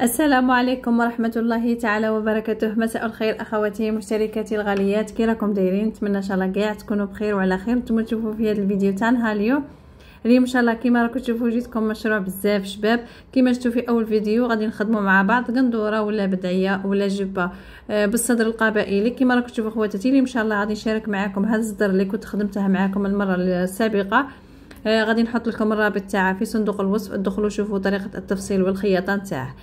السلام عليكم ورحمة الله تعالى وبركاته. مساء الخير اخواتي مشتركاتي الغاليات، كي راكم دايرين؟ نتمنى ان شاء الله كاع تكونوا بخير وعلى خير. نتوما تشوفوا في هذا الفيديو تاعنا اليوم ان شاء الله كيما راكم تشوفوا جيتكم مشروع بزاف شباب. كيما شفتوا في اول فيديو غادي نخدموا مع بعض قندوره ولا بدعيه ولا جبه بالصدر القبائلي. كيما راكم تشوفوا خواتاتي ان شاء الله غادي نشارك معكم هذا الصدر اللي كنت خدمته معكم المره السابقه. غادي نحط لكم الرابط تاعه في صندوق الوصف، ادخلوا شوفوا طريقه التفصيل والخياطه تاعه.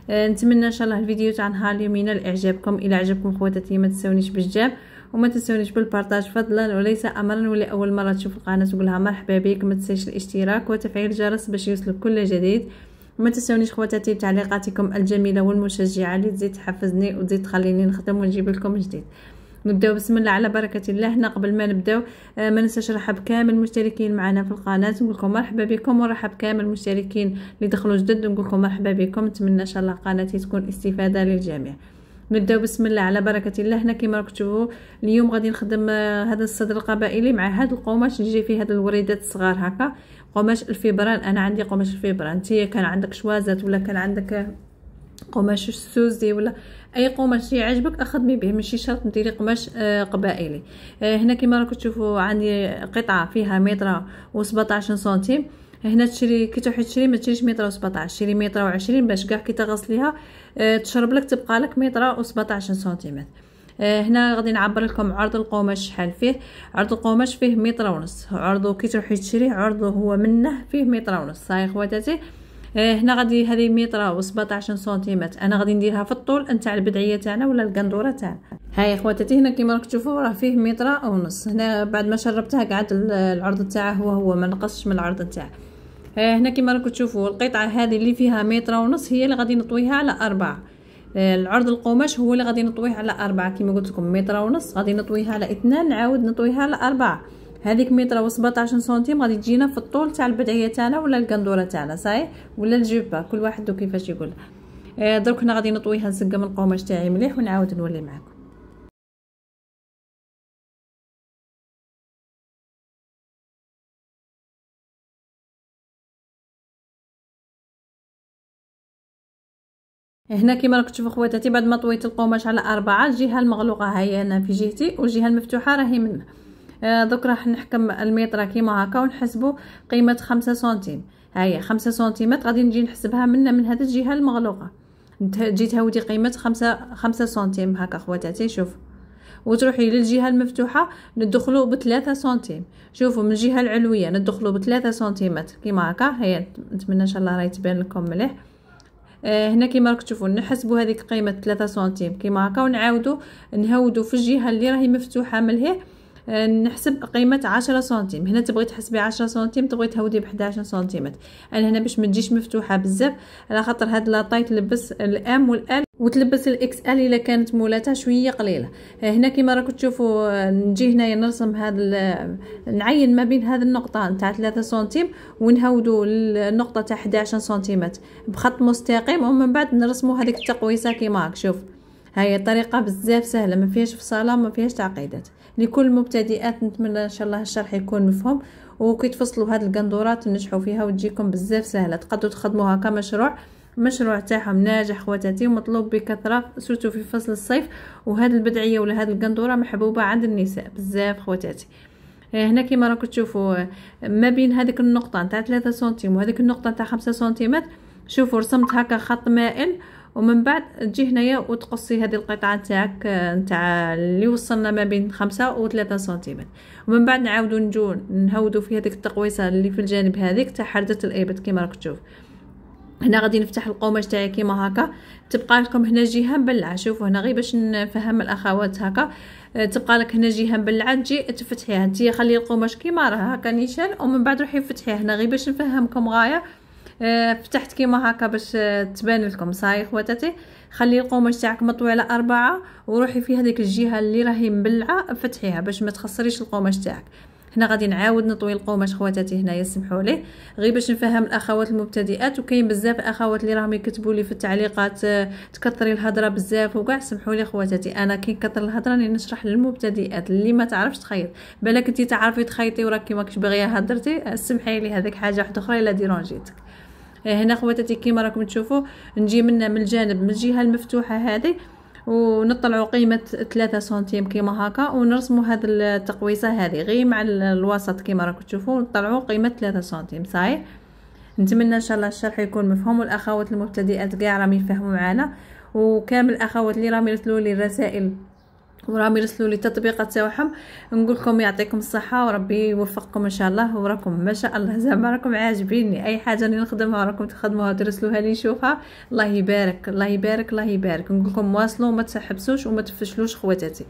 نتمنى ان شاء الله الفيديو تاع نهار اليوم ينال اعجابكم. الى عجبكم خواتاتي ما تنسونيش بالجاب وما تنسونيش بالبارطاج فضلا وليس امرا. واللي اول مره تشوف القناه تقولها مرحبا بك، ما تنسيش الاشتراك وتفعيل الجرس باش يوصلك كل جديد. وما تنسونيش خواتاتي بتعليقاتكم الجميله والمشجعه اللي تزيد تحفزني وتزيد تخليني نخدم ونجيب لكم جديد. نبداو بسم الله على بركه الله. هنا قبل ما نبداو ما ننساش نرحب كامل المشتركين معنا في القناه، نقول لكم مرحبا بكم، ونرحب كامل المشتركين اللي دخلوا جدد نقول لكم مرحبا بكم. نتمنى ان شاء الله قناتي تكون استفاده للجميع. نبداو بسم الله على بركه الله. هنا كما راكم تشوفوا اليوم غادي نخدم هذا الصدر القبائلي مع هذا القماش اللي يجي فيه هذه الوريدات الصغار هكا، قماش الفيبران. انا عندي قماش الفيبران، انتيا كان عندك شوازات ولا كان عندك قماش السوزي ولا اي قماش يعجبك اخدمي به، ماشي شرط ديري قماش قبائلي. هنا كما راكم تشوفوا عندي قطعه فيها متر و17 سنتيم. هنا تشري كي تروحي تشري ما تشريش متر و17، شري متر و20 باش كاع كي تغسليها تشرب لك تبقى لك متر و17 سنتيمتر. هنا غادي نعبر لكم عرض القماش شحال فيه. عرض القماش فيه متر ونص، عرضه كي تروحي تشريه عرضه هو منه فيه متر ونص. صاي خواتاتي هنا غادي هذه متر و17 سنتيمتر انا غادي نديرها في الطول نتاع البدعيه تاعنا ولا القندوره تاعنا. هاي خواتاتي هنا كيما راكم تشوفوا راه فيه متر ونص. هنا بعد ما شربتها قعد العرض تاعه هو ما نقصش من العرض تاعه. هنا كيما راكم تشوفوا القطعه هذه اللي فيها متر ونص هي اللي غادي نطويها على 4. العرض القماش هو اللي غادي نطويه على 4 كيما قلت لكم متر ونص غادي نطويها على 2 نعاود نطويها على 4. هذيك متر و17 سنتيم غادي تجينا في الطول تاع البدعيه تاعنا ولا القندوره تاعنا صاي ولا الجوبه، كل واحد وكيفاش يقول. درك هنا غادي نطويها نسقم من القماش تاعي مليح ونعاود نولي معكم. هنا كيما راكم تشوفوا خواتاتي بعد ما طويت القماش على 4 الجهه المغلوقه هي هنا في جهتي والجهه المفتوحه راهي منها. دوك راح نحكم المتر كيما هكا ونحسبوا قيمه 5 سنتيم. هاهي 5 سنتيمتر غادي نجي نحسبها من هذه الجهه المغلوقه. تجي تهودي قيمه 5 سنتيم هكا خواتاتي. شوف وتروحي للجهه المفتوحه ندخلوا ب3 سنتيم. شوفوا من الجهه العلويه ندخلوا ب3 سنتيمتر كيما هكا. هي نتمنى ان شاء الله راهي تبان لكم مليح. هنا كيما راكم تشوفوا نحسبوا هذيك قيمه 3 سنتيم كيما هكا ونعاودوا نهودوا في الجهه اللي راهي مفتوحه ملهيه نحسب قيمه 10 سنتيم. هنا تبغي تحسبي 10 سنتيم تبغي تهودي ب11 سنتيمتر. انا هنا باش ما تجيش مفتوحه بزاف على خاطر هاد لاطاي تلبس الام والال وتلبس الاكس ال الا كانت مولاتها شويه قليله. هنا كيما راكم تشوفوا نجي هنايا نرسم هذا نعين ما بين هذه النقطه نتاع 3 سنتيم ونهودوا النقطه تاع 11 سنتيمتر بخط مستقيم ومن بعد نرسموا هذيك التقويسه كيما هاك. شوف هاي الطريقه بزاف سهله ما فيهاش فصاله ما فيهاش تعقيدات لكل المبتدئات. نتمنى ان شاء الله الشرح يكون مفهوم وكي تفصلوا هذه القندورات تنجحوا فيها وتجيكم بزاف سهله تقدروا تخدموها كمشروع تاعهم ناجح خواتاتي ومطلوب بكثره سورتو في فصل الصيف. وهذه البدعيه ولا هذه القندوره محبوبه عند النساء بزاف خواتاتي. هنا كيما راكم تشوفوا ما بين هذيك النقطه نتاع 3 سنتيم وهذيك النقطه نتاع 5 سنتيمتر شوفوا رسمت هكا خط مائل ومن بعد تجي هنايا وتقصي هذه القطعه تاعك نتاع اللي وصلنا ما بين 5 و3 سنتيمتر ومن بعد نعاودوا نجو نهودوا في هذيك التقويسه اللي في الجانب هذيك تاع حرده الابط كيما راكم تشوفوا. هنا غادي نفتح القماش تاعي كيما هكا تبقى لكم هنا جهه مبلعه. شوفوا هنا غير باش نفهم الاخوات هكا تبقى لك هنا جهه مبلعه تجي تفتحيها انتي خلي القماش كيما راه هكا نيشان ومن بعد روحي فتحيه. هنا غير باش نفهمكم غايه فتحت كيما هكا باش تبان لكم. صاي خواتاتي خلي القماش تاعك مطوي على 4 وروحي في هذيك الجهه اللي راهي مبلعه فتحيها باش ما تخسريش القماش تاعك. هنا غادي نعاود نطوي القماش خواتاتي هنايا سمحوا لي غير باش نفهم الاخوات المبتدئات وكاين بزاف اخوات اللي راهم يكتبوا لي في التعليقات تكثري الهضره بزاف وكاع. سمحوا لي خواتاتي انا كي نكثر الهضره راني نشرح للمبتدئات اللي ما تعرفش تخيط. بالك انت تعرفي تخيطي وراكي ماكش باغيه هضرتي سمحي لي هذيك حاجه واحده اخرى الا ديرونجيتك. هنا خواتاتي كيما راكم تشوفوا نجي من الجانب من الجهه المفتوحه هذه ونطلعوا قيمه 3 سنتيم كيما هكا، ونرسموا هذه التقويصه هذه غير مع الوسط كيما راكم تشوفوا نطلعوا قيمه 3 سنتيم. صحيح، نتمنى ان شاء الله الشرح يكون مفهوم، والاخوات المبتدئات كاع راهم يفهموا معنا، وكامل الاخوات اللي راهم يرسلوا لي الرسائل وراهم يرسلوا لي التطبيقات تاعهم نقول لكم يعطيكم الصحه وربي يوفقكم ان شاء الله. وراكم ما شاء الله زعما راكم عاجبيني، اي حاجه اللي نخدمها راكم تخدموها وترسلوها لي نشوفها. الله يبارك الله يبارك الله يبارك. نقول لكم واصلوا وما تحبسوش وما تفشلوش خواتاتي.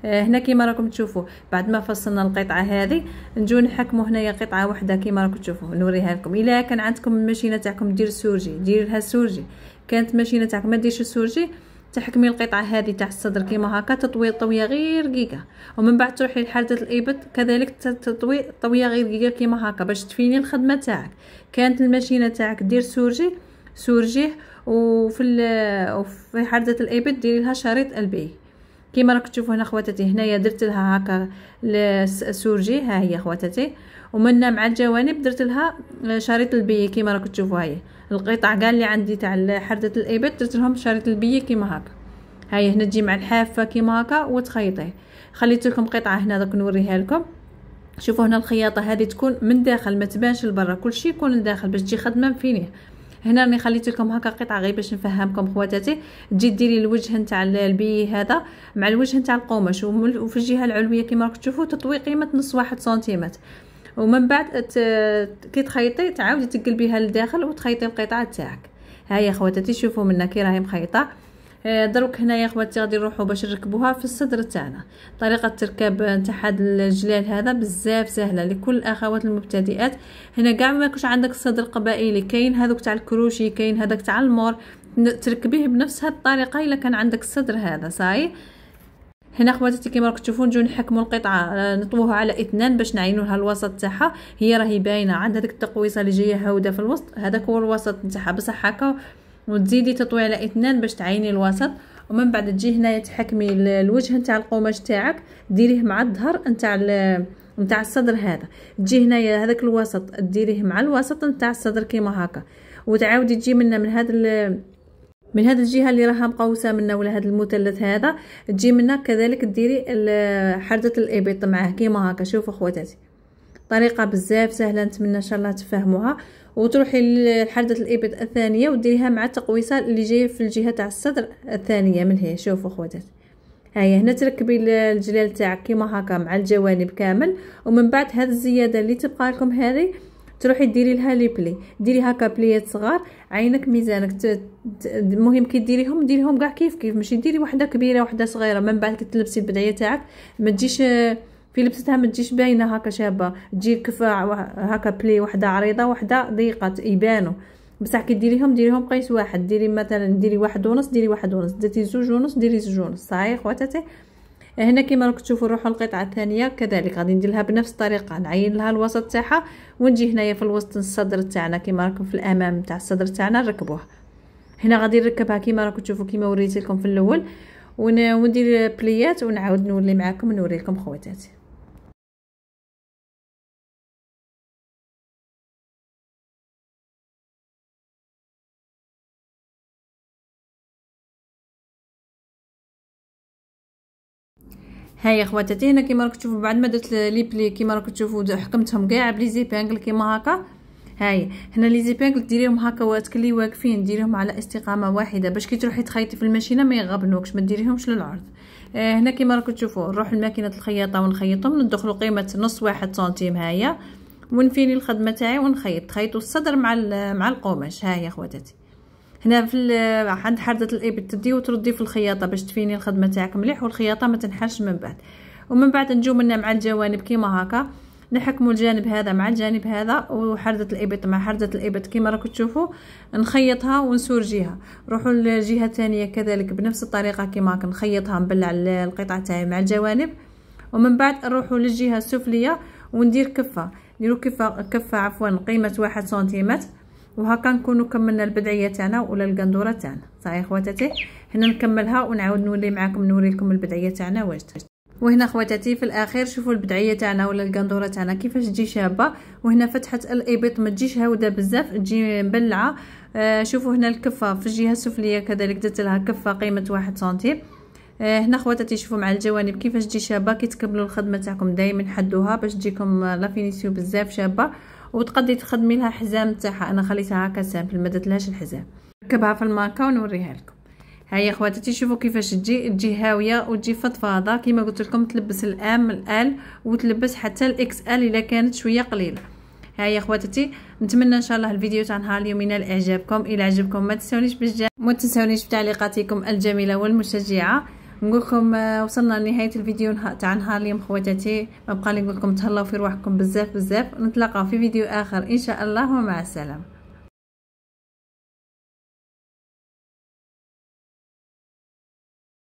هنا كيما راكم تشوفوا بعد ما فصلنا القطعه هذه نجو نحكموا هنايا قطعه واحده كيما راكم تشوفوا نوريها لكم. الا كان عندكم الماشينه تاعكم دير سورجي دير لها سورجي، كانت ماشينه تاعكم ما ديرش السورجي تحكمي القطعه هذه تاع الصدر كيما هكا تطوي طويه غير دقيقه، ومن بعد تروحي لحرده الابط كذلك تطوي طويه غير دقيقه كيما هكا باش تفيني الخدمه تاعك. كانت الماشينه تاعك دير سورجيه وفي حرده الابط ديري لها شريط البي كيما راك تشوفوا هنا خواتاتي. هنايا درت لها هكا السورجي، ها هي خواتاتي، ومنها مع الجوانب درت لها شريط البي كيما راك تشوفوا. هاي القطع كاع اللي عندي تاع حرده الابط درت لهم شريط البي كيما هكا. هاي هنا تجي مع الحافه كيما هكا وتخيطيه. خليت لكم قطعه هنا دوك نوريها لكم. شوفوا هنا الخياطه هذه تكون من داخل ما تبانش لبرا، كلشي يكون لداخل باش تجي خدمه مفينيه. هنا راني خليت لكم هكا قطعه غير باش نفهمكم خواتاتي. تجي ديري الوجه نتاع البي هذا مع الوجه نتاع القماش، وفي الجهه العلويه كيما راكم تشوفوا تطوي قيمه نص 1 سنتيمتر، ومن بعد كي تخيطي تعاودي تقلبيها لداخل وتخيطي القطعه تاعك. ها يا خواتاتي شوفوا منا كي راهي مخيطه. دروك هنا يا خواتي غادي نروحوا باش نركبوها في الصدر تاعنا. طريقه التركاب نتاع هذا الجلال هذا بزاف سهله لكل الاخوات المبتدئات. هنا كاع ما كاش عندك الصدر قبائلي، كاين هذوك تاع الكروشي، كاين هذاك تاع المور، تركبيه بنفس هذه الطريقه الا كان عندك الصدر هذا. صاي هنا خواتاتي كيما راكم تشوفون نجيو نحكموا القطعه نطووها على 2 باش نعينوا لها الوسط تاعها. هي راهي باينه عندها ديك التقويصه اللي جايه هاوده في الوسط، هذاك هو الوسط نتاعها بصح هكا، وتزيدي تطوي على 2 باش تعيني الوسط. ومن بعد تجي هنايا تحكمي الوجه نتاع القماش تاعك ديريه مع الظهر نتاع الصدر هذا. تجي هنايا هذاك الوسط ديريه مع الوسط نتاع الصدر كيما هكا، وتعاودي تجي من هذا الجهه اللي راها مقوسه منا ولا هذا المثلث هذا تجي منا كذلك ديري حرده الابط معاه كيما هكا. شوفوا خواتاتي طريقه بزاف سهله، نتمنى ان شاء الله تفهموها. وتروحي لحرده الابط الثانيه وديريها مع التقويصه اللي جايه في الجهه تاع الصدر الثانيه من هي. شوفوا خواتاتي هيا هنا تركبي الجلال تاعك كيما هكا مع الجوانب كامل، ومن بعد هذه الزياده اللي تبقى لكم هذه تروحي ديري لها لي بلي، ديري هكا بليات صغار عينك ميزانك. المهم كي ديريهم كاع كيف ماشي ديري وحده كبيره وحده صغيره. من بعد كي تلبسي البدعيه تاعك ما تجيش في لبستها ما تجيش باينه هكا شابه، تجي كفا هكا بلي وحده عريضه وحده ضيقه يبانوا. بصح كي ديريهم قيس واحد، ديري مثلا ديري 1.5 ديري 1.5، درتي 2.5 ديري 2.5. صحيح خواتاتي هنا كيما راكم تشوفوا نروحوا القطعه الثانيه كذلك غادي ندير لها بنفس الطريقه، نعين لها الوسط تاعها ونجي هنايا في الوسط الصدر تاعنا كيما راكم في الامام تاع الصدر تاعنا نركبوها. هنا غادي نركبها كيما راكم تشوفوا كيما وريت لكم في الاول، وندير بليات ونعاود نولي معكم نوري لكم خواتاتي. هاي خواتاتي هنا كيما راكم تشوفوا بعد ما درت لي بلي كيما راكم تشوفوا حكمتهم كاع بلي زيبانغل كيما هكا. هاي هنا لي زيبانغل ديريهم هكا وتكلي واقفين، ديريهم على استقامه واحده باش كي تروحي تخيطي في الماشينه ما يغبنوكش، ما ديريهمش للعرض. هنا كيما راكم تشوفوا نروح لماكينه الخياطه ونخيطهم، ندخلوا قيمه نص 1 سنتيم هيا، ونفيني الخدمه تاعي ونخيط. خيطوا الصدر مع القماش. هاي يا خواتاتي هنا في عند حرده الابط تدي وتردي في الخياطه باش تفيني الخدمه تاعك مليح والخياطه ما تنحرش من بعد. ومن بعد نجيو منا مع الجوانب كيما هكا نحكموا الجانب هذا مع الجانب هذا، وحرده الابط مع حرده الابط كيما راكم تشوفوا نخيطها ونسورجيها. روحوا للجهه الثانيه كذلك بنفس الطريقه كيما هكا نخيطها نبلع القطعه تاعي مع الجوانب. ومن بعد نروحوا للجهه السفليه وندير كفه، نديروا كفه عفوا قيمه 1 سنتيمتر، وهكا نكونوا كملنا البدعيه تاعنا ولا القندوره تاعنا. صحيح خواتاتي هنا نكملها ونعاود نولي معكم نوري لكم البدعيه تاعنا واش وهنا خواتاتي في الاخير شوفوا البدعيه تاعنا ولا القندوره تاعنا كيفاش تجي شابه. وهنا فتحه الابط ما تجيش هاوده بزاف، تجي مبلعه. شوفوا هنا الكفه في الجهه السفليه كذلك درت لها كفه قيمه 1 سنتيم. هنا خواتاتي شوفوا مع الجوانب كيفاش تجي شابه. كي تكملوا الخدمه تاعكم دائما حدوها باش تجيكم لا فينيسيو بزاف شابه. وتقدري تخدمي لها حزام تاعها، انا خليتها هكا سامبل ما درتلهاش الحزام. نركبها في الماكا ونوريها لكم. هيا خواتاتي شوفوا كيفاش تجي هاويه وتجي فضفاضه كيما قلت لكم. تلبس الام الال وتلبس حتى الاكس ال اذا كانت شويه قليله. هيا خواتاتي نتمنى ان شاء الله الفيديو تاع نهار اليوم ينال اعجابكم. الى عجبكم ما تنسونيش بتعليقاتكم الجميله والمشجعه. نقول لكم وصلنا لنهايه الفيديو تاع نهار اليوم خواتاتي. ما بقى لي نقول لكم تهلاو في روحكم بزاف بزاف. نتلاقاو في فيديو اخر ان شاء الله ومع السلامه.